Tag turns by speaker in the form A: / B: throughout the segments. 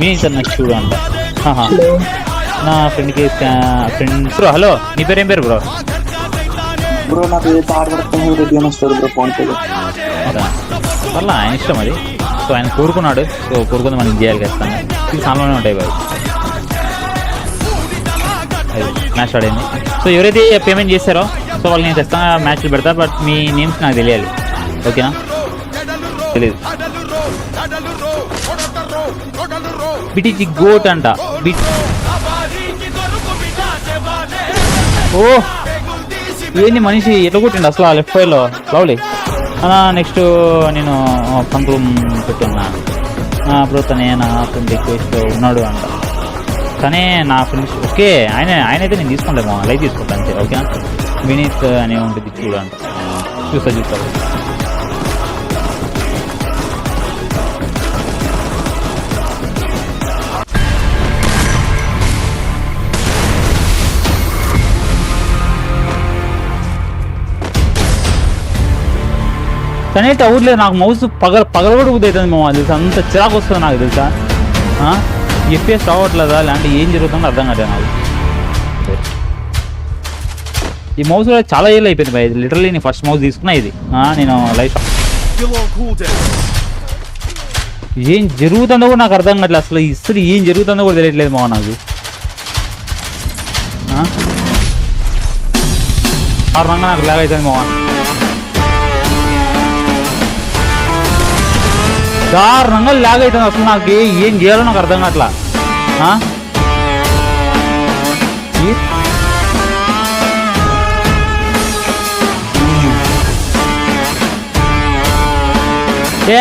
A: మీ నాకు చూడు అంట. నా ఫ్రెండ్కి ఫ్రెండ్స్ బ్రో. హలో, నీ పేరు ఏం పేరు బ్రో?
B: బ్రో నాకు ఏ పాట పడుతుంది రెడ్డి అని వస్తుంది బ్రో ఫోన్ పేలో.
A: అలా ఆయన ఇష్టం అది. సో ఆయన కోరుకున్నాడు, సో కోరుకుంది మనం చేయాలి ఖచ్చితంగా. ఇది సామాన్యంగా ఉంటాయి బాయ్. మ్యాచ్ ఆడింది. సో ఎవరైతే పేమెంట్ చేస్తారో సో వాళ్ళు నేను ఖచ్చితంగా మ్యాచ్లు పెడతా. బట్ మీ నేమ్స్ నాకు తెలియాలి, ఓకేనా? తెలీదు. బిటిజి గోట్ అంట. ఓ ఏంది మనిషి ఎట్లా కొట్టిండు అసలు ఆ లెఫ్ట్ ఫైర్లో. లవ్లీ అన్నా. నెక్స్ట్ నేను కంట్రోల్ పెట్టున్నా బ్రో. తనే నా ఫ్రెండ్ రిక్వెస్ట్లో ఉన్నాడు అంట. కానీ నా ఫ్రెండ్స్ ఓకే. ఆయనైతే నేను తీసుకుంటాము, లైక్ తీసుకుంటాను అంతే, ఓకేనా? వినీత్ అనే ఉంటుంది చూడు అంట. చూస్తారు. కానీ టౌర్లేదు నాకు మౌస్ పగల కూడా అవుతుంది మా తెలుసా. అంత చిరాకు వస్తుంది నాకు తెలుసా. ఎఫ్పిఎస్ రావట్లేదా లేదంటే ఏం జరుగుతుందో అర్థం కాదు నాకు. ఈ మౌస్ కూడా చాలా ఏళ్ళు అయిపోయింది బాయ్. లిటరల్లీ నేను ఫస్ట్ మౌస్ తీసుకున్నా ఇది. నేను లైఫ్ ఏం జరుగుతుందో కూడా నాకు అర్థం కావట్లేదు అసలు. ఇస్తుంది ఏం జరుగుతుందో కూడా తెలియట్లేదు మా నాకు. కారణంగా నాకు లాగ్ అవుతుంది మా. దారుణంగా లాగ్ అవుతుంది అసలు. నాకు ఏం చేయాలో నాకు అర్థం కావట్లా.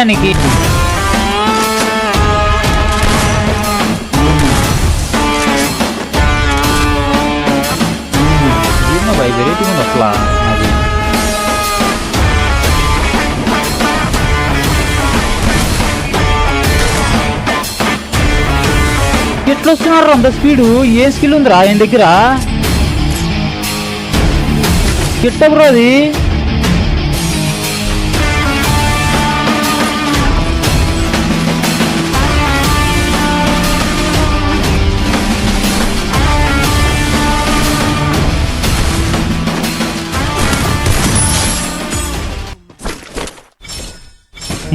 A: నీకు ఏమో బాయ్ వెరైటీ ఉంది అసలు. అది ఎట్లా వస్తున్నారు అంత స్పీడు? ఏ స్కిల్ ఉందిరా ఆయన దగ్గర? ఎట్ట బ్రో అది?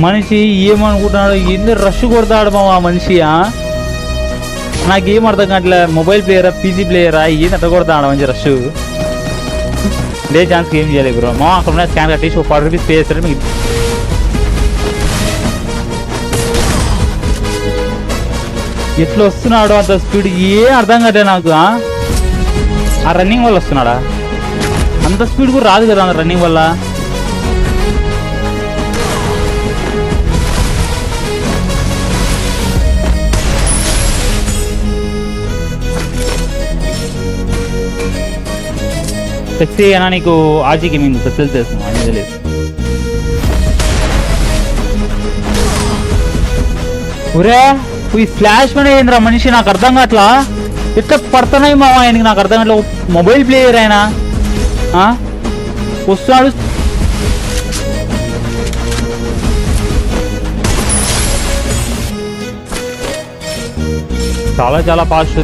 A: మనిషి ఏమనుకుంటున్నాడు? ఎన్ని రష్ కొడతాడు మా మనిషి. నాకేం అర్థం కావట్లే. మొబైల్ ప్లేయరా పీసీ ప్లేయరా ఏంది అట్లా కొడతాడు మంచి రష్. లే ఛాన్స్కి ఏం చేయలేదు బ్రో. మా అక్కడ స్కాన్ కట్టేసి ఒక 40 రూపీస్ పే చేస్తాడు మీకు. ఎట్లా వస్తున్నాడు అంత స్పీడ్? ఏం అర్థం కావట్లే నాకు. ఆ రన్నింగ్ వల్ల వస్తున్నాడా? అంత స్పీడ్ కూడా రాదు కదా అంత రన్నింగ్ వల్ల. సెక్సీ అయినా నీకు ఆజీ గేమింగ్ తెలుస్తున్నావు అని తెలియదు. ఒరే ఈ ఫ్లాష్ మన ఏంద్రా మనిషి నాకు అర్థం కావట్లా. ఎట్లా పడుతున్నాయి మా ఆయనకి నాకు అర్థం కావట్లేదు. మొబైల్ ప్లేయర్ అయినా వస్తున్నాడు. చాలా ఫాస్ట్.